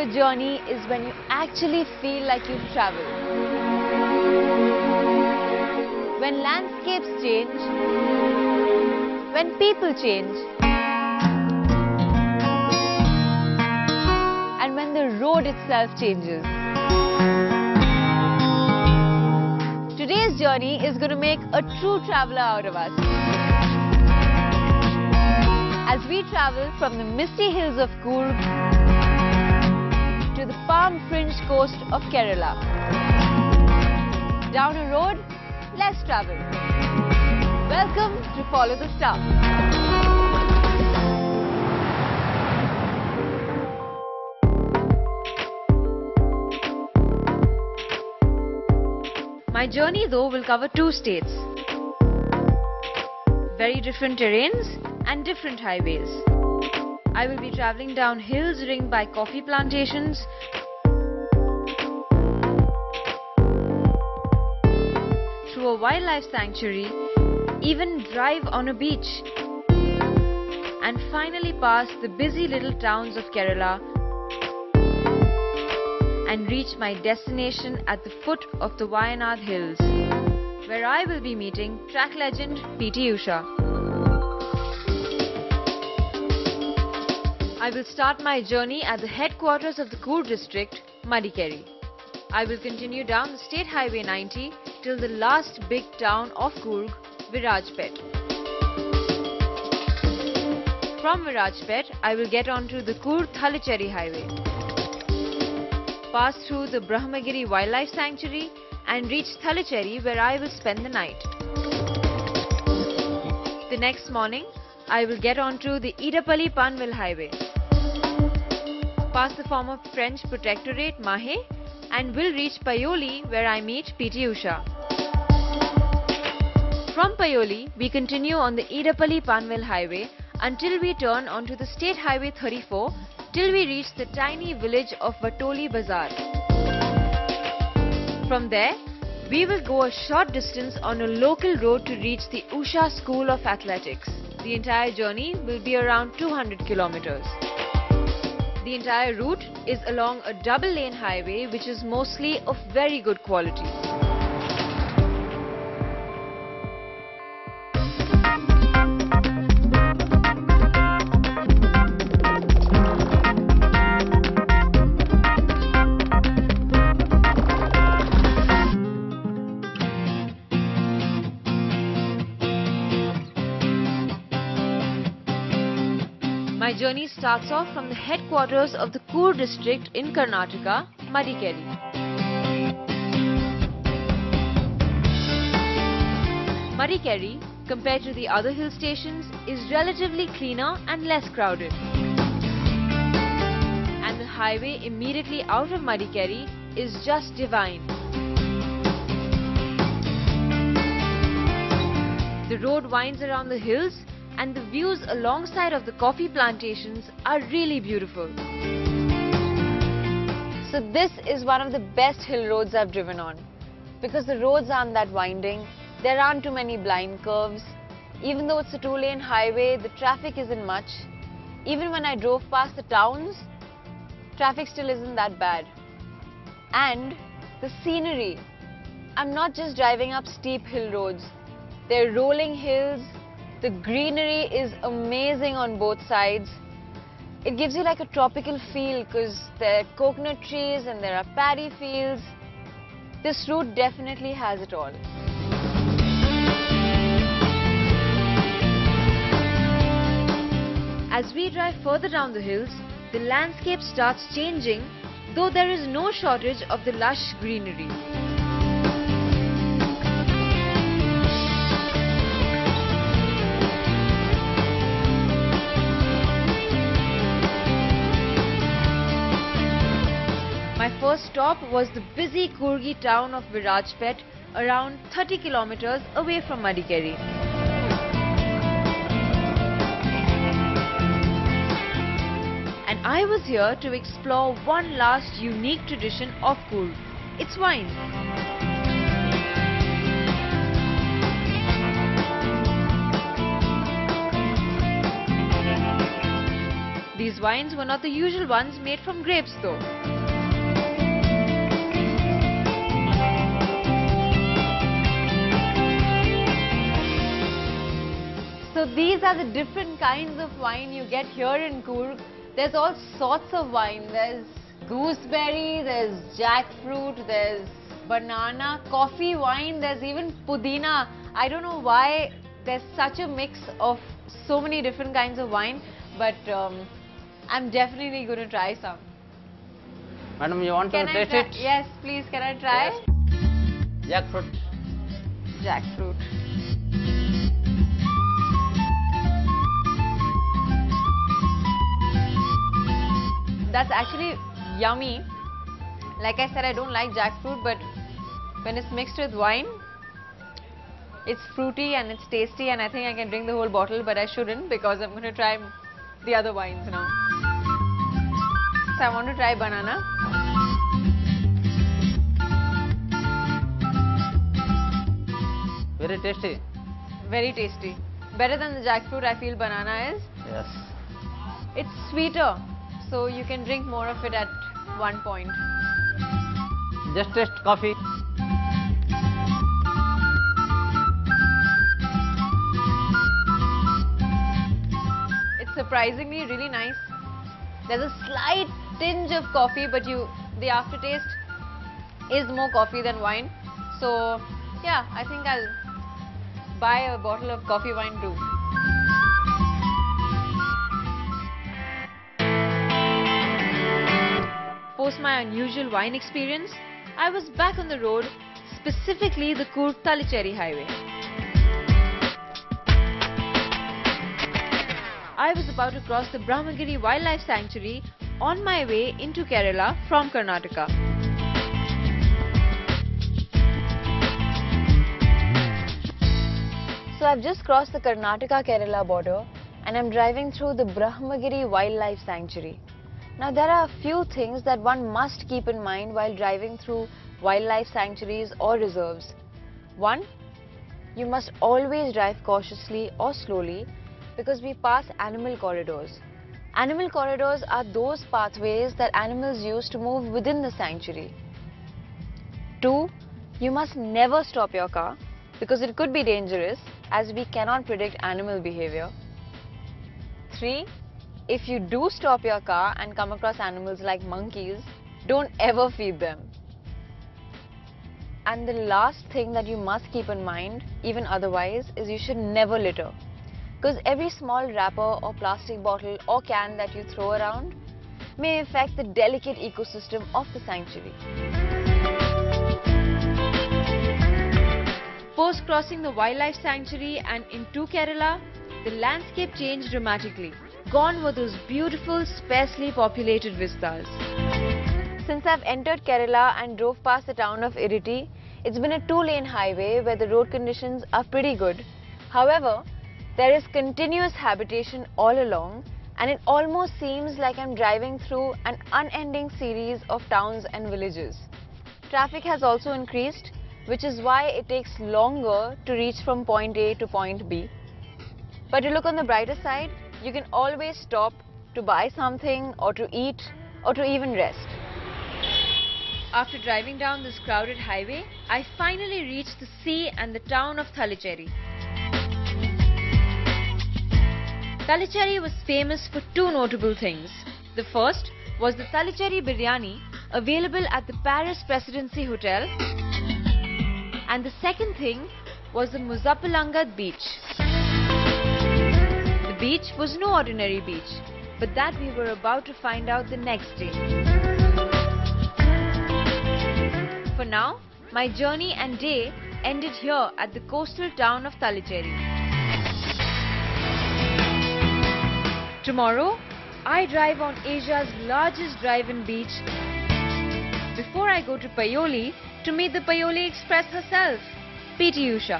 a journey is when you actually feel like you've traveled. When landscapes change, when people change, and when the road itself changes. Today's journey is going to make a true traveler out of us. As we travel from the misty hills of Coorg to the palm-fringed coast of Kerala. Down a road less traveled. Welcome to Follow the Star. My journey though will cover two states. Very different terrains and different highways. I will be travelling down hills ringed by coffee plantations, through a wildlife sanctuary, even drive on a beach, and finally pass the busy little towns of Kerala and reach my destination at the foot of the Wayanad hills, where I will be meeting track legend P.T Usha. I will start my journey at the headquarters of the Coorg district, Madikeri. I will continue down the State Highway 90 till the last big town of Coorg, Virajpet. From Virajpet, I will get onto the Coorg-Thalaserry highway, pass through the Brahmacari wildlife sanctuary and reach Thalaserry, where I will spend the night. The next morning, I will get onto the Idapalli-Panvel highway, pass the former French protectorate Mahe and will reach Payyoli, where I meet P.T Usha. From Payyoli, we continue on the Idapalli-Panvel highway until we turn onto the State Highway 34 till we reach the tiny village of Vatoli Bazaar. From there, we will go a short distance on a local road to reach the Usha School of Athletics. The entire journey will be around 200 kilometers. The entire route is along a double-lane highway which is mostly of very good quality. My journey starts off from the headquarters of the Coorg district in Karnataka, Madikeri. Madikeri, compared to the other hill stations, is relatively cleaner and less crowded. And the highway immediately out of Madikeri is just divine. The road winds around the hills, and the views alongside of the coffee plantations are really beautiful. So this is one of the best hill roads I've driven on, because the roads aren't that winding, there aren't too many blind curves. Even though it's a two-lane highway, the traffic isn't much. Even when I drove past the towns, traffic still isn't that bad. And the scenery. I'm not just driving up steep hill roads. They're rolling hills. The greenery is amazing on both sides. It gives you like a tropical feel because there are coconut trees and there are paddy fields. This route definitely has it all. As we drive further down the hills, the landscape starts changing, though there is no shortage of the lush greenery. My first stop was the busy Coorgi town of Virajpet, around 30 kilometers away from Madikeri. And I was here to explore one last unique tradition of Coorg. It's wine. These wines were not the usual ones made from grapes though. So these are the different kinds of wine you get here in Coorg. There's all sorts of wine. There's gooseberry, there's jackfruit, there's banana, coffee wine, there's even pudina. I don't know why there's such a mix of so many different kinds of wine, but I'm definitely going to try some. Madam, you want to taste it? Yes, please, can I try? Yes. Jackfruit. Jackfruit. That's actually yummy. Like I said, I don't like jackfruit, but when it's mixed with wine, it's fruity and it's tasty, and I think I can drink the whole bottle, but I shouldn't because I'm going to try the other wines now. So I want to try banana. Very tasty. Very tasty. Better than the jackfruit, I feel banana is. Yes. It's sweeter, so you can drink more of it at one point. Just taste coffee. It's surprisingly really nice. There's a slight tinge of coffee, but the aftertaste is more coffee than wine. So yeah, I think I'll buy a bottle of coffee wine too. Post my unusual wine experience, I was back on the road, specifically the Coorg-Thalaserry highway. I was about to cross the Brahmacari Wildlife Sanctuary on my way into Kerala from Karnataka. So I've just crossed the Karnataka-Kerala border and I'm driving through the Brahmacari Wildlife Sanctuary. Now there are a few things that one must keep in mind while driving through wildlife sanctuaries or reserves. One, you must always drive cautiously or slowly because we pass animal corridors. Animal corridors are those pathways that animals use to move within the sanctuary. Two, you must never stop your car because it could be dangerous as we cannot predict animal behavior. Three, if you do stop your car and come across animals like monkeys, don't ever feed them. And the last thing that you must keep in mind, even otherwise, is you should never litter. Because every small wrapper or plastic bottle or can that you throw around may affect the delicate ecosystem of the sanctuary. Post crossing the wildlife sanctuary and into Kerala, the landscape changed dramatically. Gone were those beautiful, sparsely populated vistas. Since I've entered Kerala and drove past the town of Iriti, it's been a two-lane highway where the road conditions are pretty good. However, there is continuous habitation all along, and it almost seems like I'm driving through an unending series of towns and villages. Traffic has also increased, which is why it takes longer to reach from point A to point B. But to look on the brighter side, you can always stop to buy something or to eat or to even rest. After driving down this crowded highway, I finally reached the sea and the town of Thalaserry. Thalaserry was famous for two notable things. The first was the Thalaserry biryani available at the Paris Presidency Hotel, and the second thing was the Muzzhappilangad beach. The beach was no ordinary beach, but that we were about to find out the next day. For now, my journey and day ended here at the coastal town of Thalaserry. Tomorrow, I drive on Asia's largest drive-in beach before I go to Payyoli to meet the Payyoli Express herself, P.T Usha.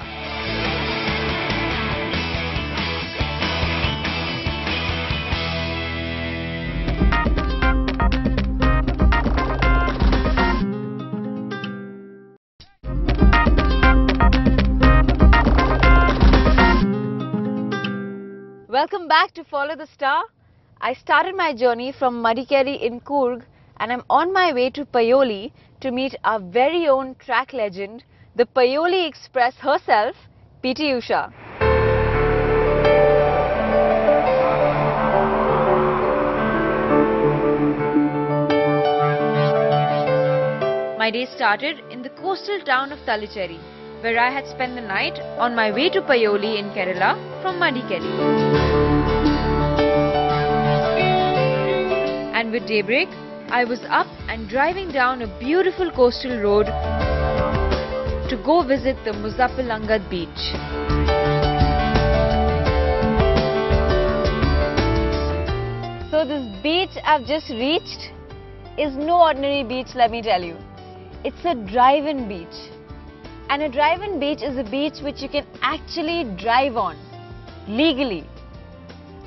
Welcome back to Follow the Star. I started my journey from Madikeri in Coorg and I'm on my way to Payyoli to meet our very own track legend, the Payyoli Express herself, P.T Usha. My day started in the coastal town of Thalassery, where I had spent the night on my way to Payyoli in Kerala from Madikeri. And with daybreak, I was up and driving down a beautiful coastal road to go visit the Muzzhappilangad beach. So this beach I've just reached is no ordinary beach, let me tell you. It's a drive-in beach. And a drive-in beach is a beach which you can actually drive on, legally.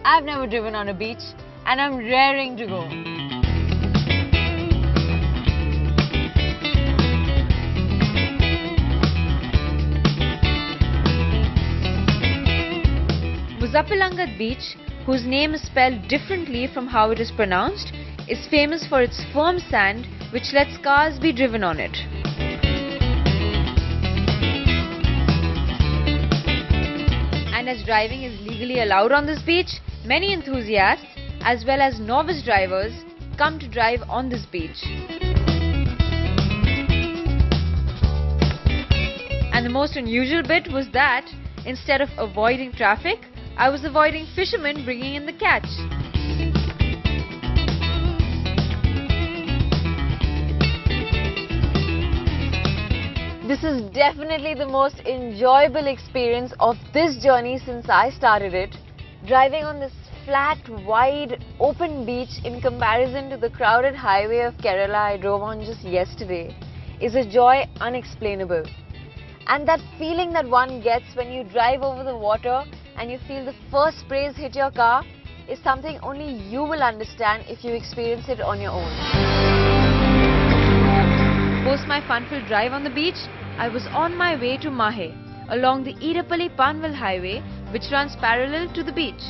I've never driven on a beach and I'm raring to go. Muzzhappilangad beach, whose name is spelled differently from how it is pronounced, is famous for its firm sand which lets cars be driven on it. And as driving is legally allowed on this beach, many enthusiasts as well as novice drivers come to drive on this beach. And the most unusual bit was that instead of avoiding traffic, I was avoiding fishermen bringing in the catch. This is definitely the most enjoyable experience of this journey since I started it. Driving on this flat, wide, open beach in comparison to the crowded highway of Kerala I drove on just yesterday is a joy unexplainable. And that feeling that one gets when you drive over the water and you feel the first sprays hit your car is something only you will understand if you experience it on your own. Post my fun-filled drive on the beach, I was on my way to Mahe along the Irapalli-Panvel highway which runs parallel to the beach.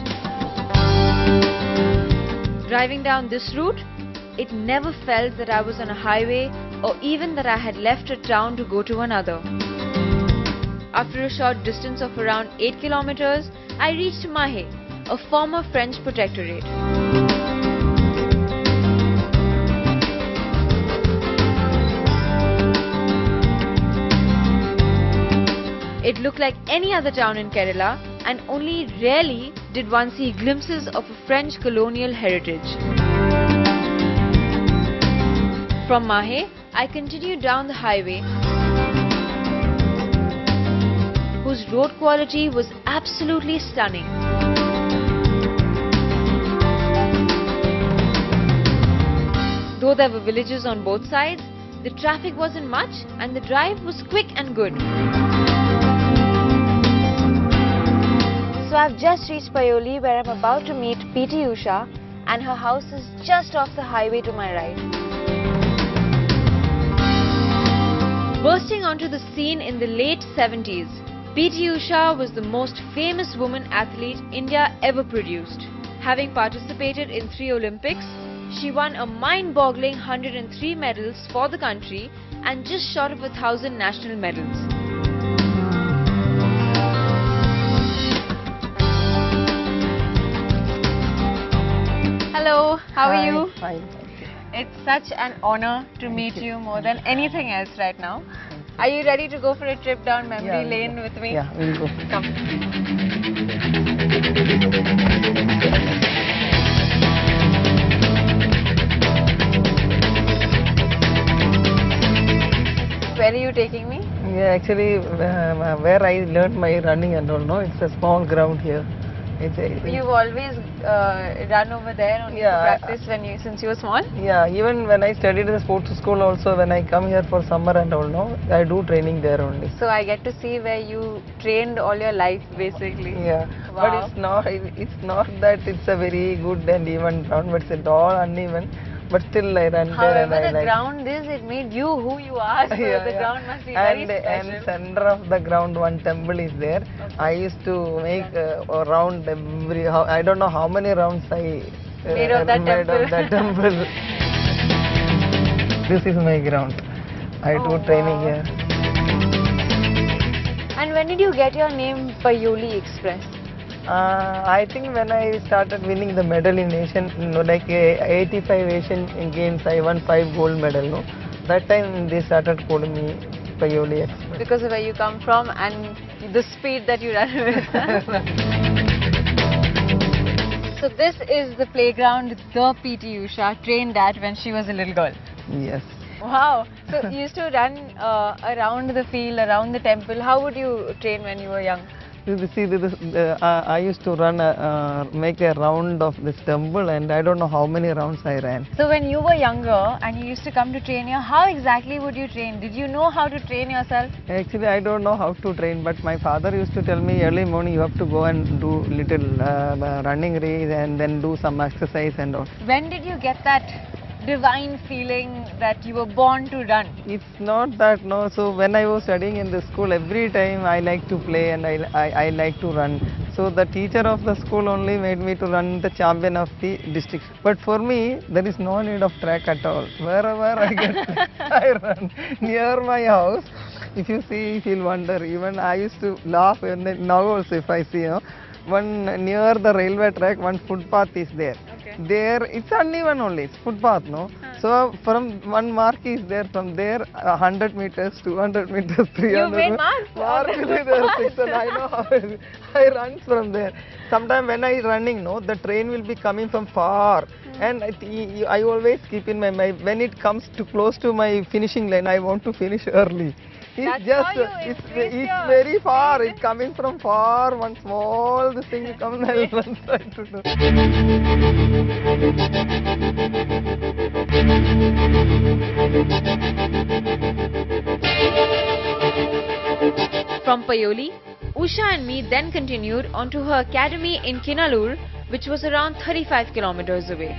Driving down this route, it never felt that I was on a highway or even that I had left a town to go to another. After a short distance of around 8 kilometers, I reached Mahe, a former French protectorate. It looked like any other town in Kerala, and only rarely did one see glimpses of a French colonial heritage. From Mahe, I continued down the highway, whose road quality was absolutely stunning. Though there were villages on both sides, the traffic wasn't much and the drive was quick and good. So I've just reached Payyoli where I'm about to meet P.T Usha and her house is just off the highway to my right. Bursting onto the scene in the late 70s, P.T Usha was the most famous woman athlete India ever produced. Having participated in 3 Olympics, she won a mind-boggling 103 medals for the country and just short of 1,000 national medals. Hello, how are you? Fine, thank you. It's such an honor to meet you more than anything else right now. Are you ready to go for a trip down memory lane with me? Yeah, we'll go. Come. Where are you taking me? Yeah, actually, where I learned my running and all, no, it's a small ground here. You've always run over there only to practice since you were small? Yeah, even when I studied in the sports school also, when I come here for summer and all, no, I do training there only. So I get to see where you trained all your life basically. Yeah, wow. But it's not that it's a very good and even ground, but it's all uneven. But still I ran there and I However the ground is, it made you who you are, so the ground must be very special. And center of the ground one temple is there. Okay. I used to make a round every, I don't know how many rounds I Made of that made temple. of that temple. This is my ground. I do Oh, training wow. here. And when did you get your name Payyoli Express? I think when I started winning the medal in Asian, like 85 Asian Games, I won 5 gold medal. No, that time they started calling me Payyoli Express. Because of where you come from and the speed that you run with. So this is the playground the P.T Usha trained at when she was a little girl. Yes. Wow. So you used to run around the field, around the temple. How would you train when you were young? You see, I used to run, make a round of this temple, and I don't know how many rounds I ran. So when you were younger and you used to come to train here, how exactly would you train? Did you know how to train yourself? Actually, I don't know how to train, but my father used to tell me early morning you have to go and do little running race and then do some exercise and all. When did you get that divine feeling that you were born to run? It's not that, no. So when I was studying in the school, every time I like to play and I like to run. So the teacher of the school only made me to run the champion of the district. But for me, there is no need of track at all. Wherever I get, I run near my house. If you see, you'll wonder. Even I used to laugh, and then now also if I see, one near the railway track, one footpath is there. Okay. There, it's uneven only, it's footpath, no? So from one mark is there, from there 100 meters, 200 meters, 300 You made meters. marks? Mark is there, six, and I know how I run from there. Sometimes when I running, no, the train will be coming from far. And I always keep in my mind, when it comes to close to my finishing line, I want to finish early. That's It's just, how you it's increase your very far, speed. it's coming from far, one small this thing comes and I run side to do. From Payyoli, Usha and me then continued on to her academy in Kinalur, which was around 35 kilometers away.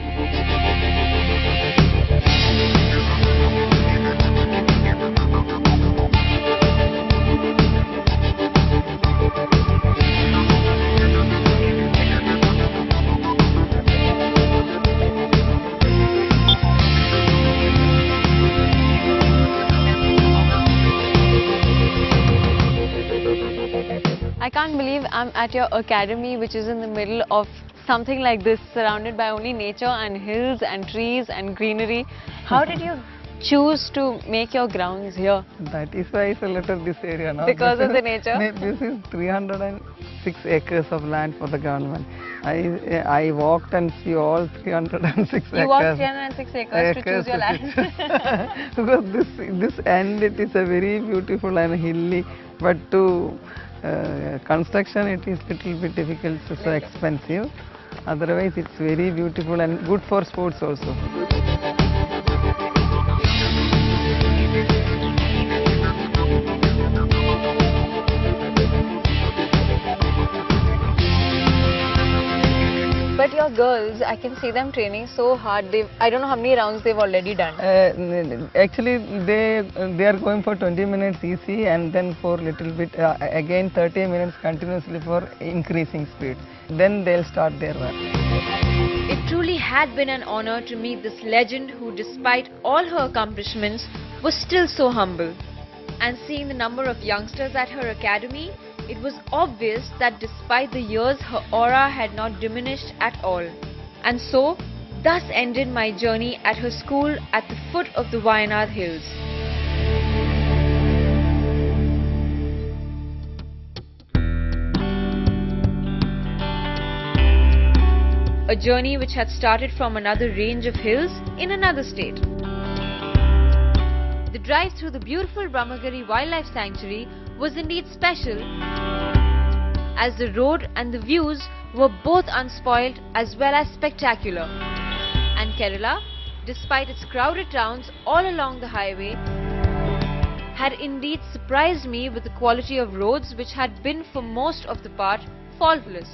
I can't believe I'm at your academy, which is in the middle of something like this, surrounded by only nature and hills and trees and greenery. How did you choose to make your grounds here? That is why I selected this area now. Because of the nature? This is 306 acres of land for the government. I walked and see all 306 acres. You walked 306 acres to choose your land. Because this end, it is a very beautiful and hilly, but to construction it is little bit difficult, so expensive. Otherwise it's very beautiful and good for sports also. But your girls, I can see them training so hard. I don't know how many rounds they've already done. Actually, they are going for 20 minutes easy, and then for little bit again 30 minutes continuously for increasing speed. Then they'll start their run. It truly had been an honor to meet this legend who, despite all her accomplishments, was still so humble. And seeing the number of youngsters at her academy, it was obvious that despite the years, her aura had not diminished at all. And so, thus ended my journey at her school at the foot of the Wayanad hills. A journey which had started from another range of hills in another state. The drive through the beautiful Brahmacari Wildlife Sanctuary was indeed special, as the road and the views were both unspoiled as well as spectacular. And Kerala, despite its crowded towns all along the highway, had indeed surprised me with the quality of roads which had been for most of the part faultless.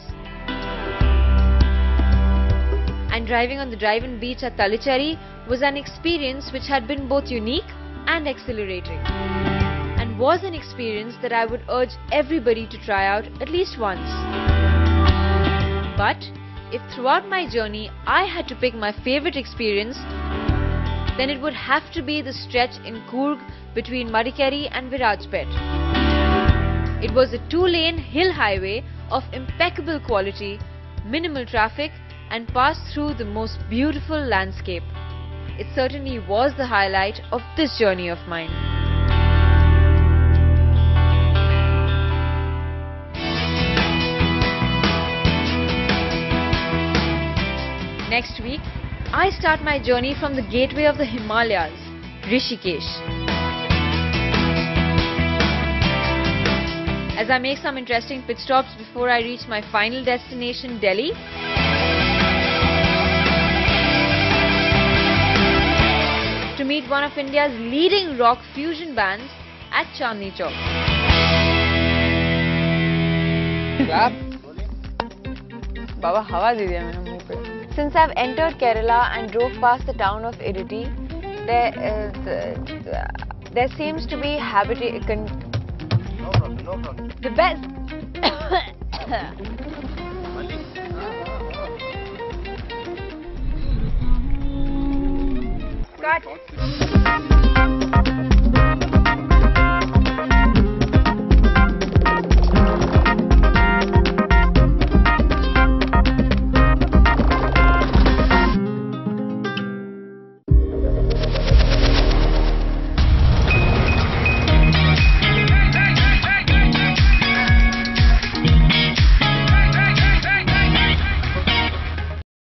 And driving on the drive-in beach at Thalassery was an experience which had been both unique and exhilarating, and was an experience that I would urge everybody to try out at least once. But if throughout my journey I had to pick my favorite experience, then it would have to be the stretch in Coorg between Madikeri and Virajpet. It was a 2-lane hill highway of impeccable quality, minimal traffic, and passed through the most beautiful landscape. It certainly was the highlight of this journey of mine. Next week, I start my journey from the gateway of the Himalayas, Rishikesh. As I make some interesting pit stops before I reach my final destination, Delhi, to meet one of India's leading rock fusion bands at Chandni Chowk. Clap. Baba, hawa de diya maine muh pe. Since I've entered Kerala and drove past the town of Iriti, there seems to be No problem. the best. Cut.